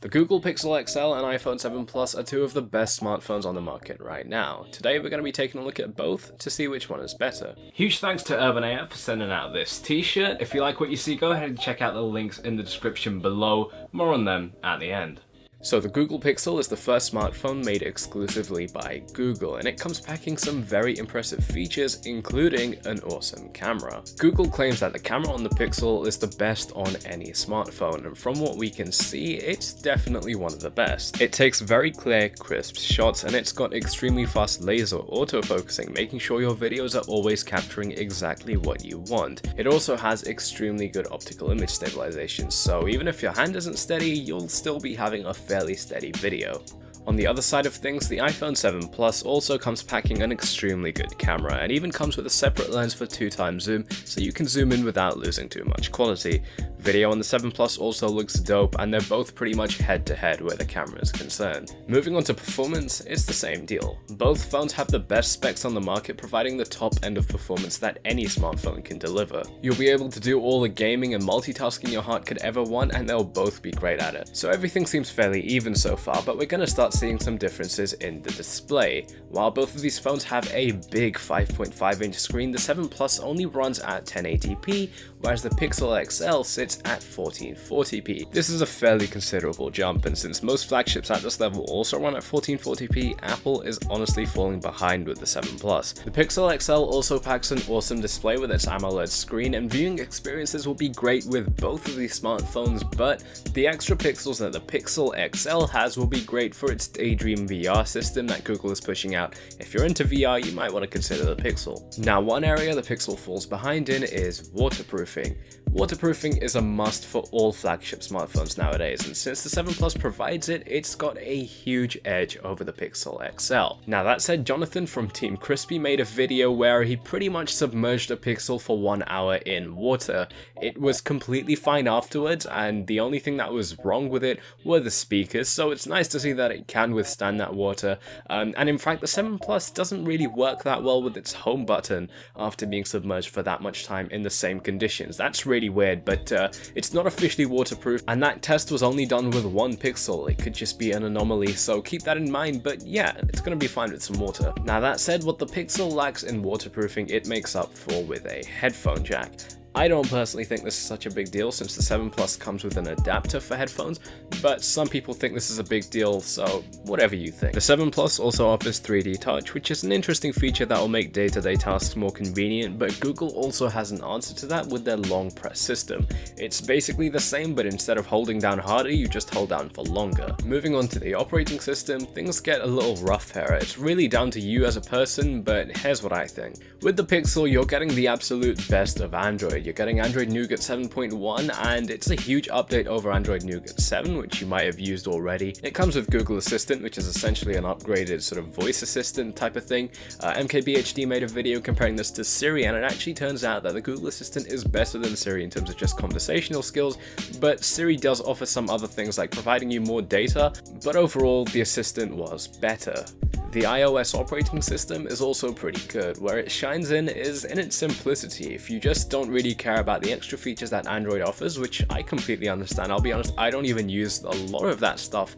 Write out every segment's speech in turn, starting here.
The Google Pixel XL and iPhone 7 Plus are two of the best smartphones on the market right now. Today we're going to be taking a look at both to see which one is better. Huge thanks to Urban AF for sending out this t-shirt. If you like what you see, go ahead and check out the links in the description below. More on them at the end. So the Google Pixel is the first smartphone made exclusively by Google, and it comes packing some very impressive features, including an awesome camera. Google claims that the camera on the Pixel is the best on any smartphone, and from what we can see, it's definitely one of the best. It takes very clear, crisp shots, and it's got extremely fast laser autofocusing, making sure your videos are always capturing exactly what you want. It also has extremely good optical image stabilization, so even if your hand isn't steady, you'll still be having a fairly steady video. On the other side of things, the iPhone 7 Plus also comes packing an extremely good camera, and even comes with a separate lens for 2x zoom, so you can zoom in without losing too much quality. Video on the 7 Plus also looks dope, and they're both pretty much head-to-head where the camera is concerned. Moving on to performance, it's the same deal. Both phones have the best specs on the market, providing the top end of performance that any smartphone can deliver. You'll be able to do all the gaming and multitasking your heart could ever want, and they'll both be great at it. So everything seems fairly even so far, but we're gonna start seeing some differences in the display. While both of these phones have a big 5.5-inch screen, the 7 Plus only runs at 1080p, whereas the Pixel XL sits at 1440p. This is a fairly considerable jump, and since most flagships at this level also run at 1440p, Apple is honestly falling behind with the 7 Plus. The Pixel XL also packs an awesome display with its AMOLED screen, and viewing experiences will be great with both of these smartphones, but the extra pixels that the Pixel XL has will be great for its Daydream VR system that Google is pushing out. If you're into VR, you might want to consider the Pixel. Now, one area the Pixel falls behind in is waterproofing. Waterproofing is a must for all flagship smartphones nowadays, and since the 7 Plus provides it, it's got a huge edge over the Pixel XL. Now that said, Jonathan from Team Crispy made a video where he pretty much submerged a Pixel for 1 hour in water. It was completely fine afterwards, and the only thing that was wrong with it were the speakers, so it's nice to see that it can withstand that water. And in fact, the 7 Plus doesn't really work that well with its home button after being submerged for that much time in the same conditions. That's really weird, but it's not officially waterproof, and that test was only done with one Pixel. It could just be an anomaly, so keep that in mind, but yeah, it's gonna be fine with some water. Now that said, what the Pixel lacks in waterproofing, it makes up for with a headphone jack. I don't personally think this is such a big deal since the 7 Plus comes with an adapter for headphones, but some people think this is a big deal, so whatever you think. The 7 Plus also offers 3D Touch, which is an interesting feature that will make day-to-day tasks more convenient, but Google also has an answer to that with their long press system. It's basically the same, but instead of holding down harder, you just hold down for longer. Moving on to the operating system, things get a little rough here. It's really down to you as a person, but here's what I think. With the Pixel, you're getting the absolute best of Android. You're getting Android Nougat 7.1, and it's a huge update over Android Nougat 7, which you might have used already. It comes with Google Assistant, which is essentially an upgraded sort of voice assistant type of thing. MKBHD made a video comparing this to Siri, and it actually turns out that the Google Assistant is better than Siri in terms of just conversational skills, but Siri does offer some other things like providing you more data, but overall the Assistant was better. The iOS operating system is also pretty good. Where it shines in is in its simplicity. If you just don't really care about the extra features that Android offers, which I completely understand, I'll be honest, I don't even use a lot of that stuff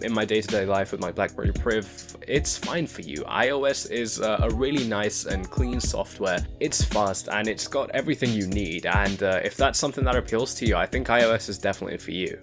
in my day-to-day life with my BlackBerry Priv, it's fine for you. iOS is a really nice and clean software. It's fast and it's got everything you need, and if that's something that appeals to you, I think iOS is definitely for you.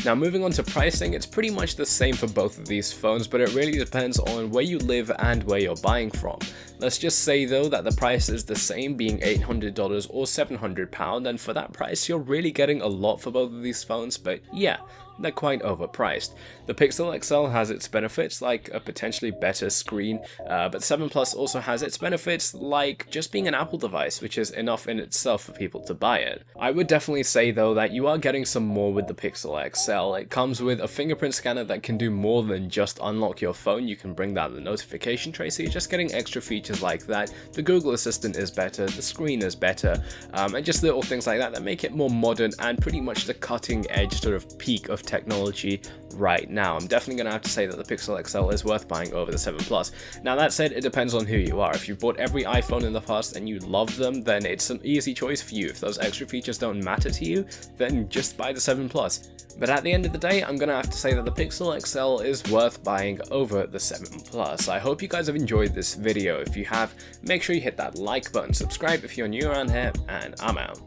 Now moving on to pricing, it's pretty much the same for both of these phones, but it really depends on where you live and where you're buying from. Let's just say though that the price is the same, being $800 or £700, and for that price you're really getting a lot for both of these phones, but yeah, they're quite overpriced. The Pixel XL has its benefits like a potentially better screen, but 7 Plus also has its benefits like just being an Apple device, which is enough in itself for people to buy it. I would definitely say though that you are getting some more with the Pixel XL. It comes with a fingerprint scanner that can do more than just unlock your phone. You can bring down the notification tray, so you're just getting extra features like that. The Google Assistant is better, the screen is better, and just little things like that that make it more modern and pretty much the cutting edge sort of peak of technology right now. I'm definitely going to have to say that the Pixel XL is worth buying over the 7 Plus. Now that said, it depends on who you are. If you've bought every iPhone in the past and you love them, then it's an easy choice for you. If those extra features don't matter to you, then just buy the 7 Plus. But at the end of the day, I'm going to have to say that the Pixel XL is worth buying over the 7 Plus. I hope you guys have enjoyed this video. If you have, make sure you hit that like button, subscribe if you're new around here, and I'm out.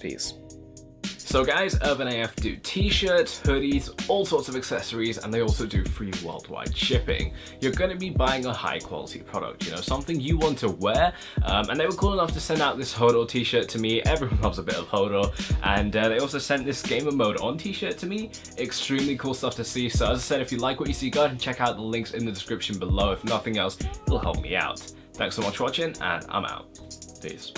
Peace. So guys, Urban AF do t-shirts, hoodies, all sorts of accessories, and they also do free worldwide shipping. You're going to be buying a high quality product, you know, something you want to wear, and they were cool enough to send out this Hodor t-shirt to me. Everyone loves a bit of Hodor, and they also sent this gamer mode on t-shirt to me. Extremely cool stuff to see. So as I said, if you like what you see, go ahead and check out the links in the description below. If nothing else, it'll help me out. Thanks so much for watching, and I'm out. Peace.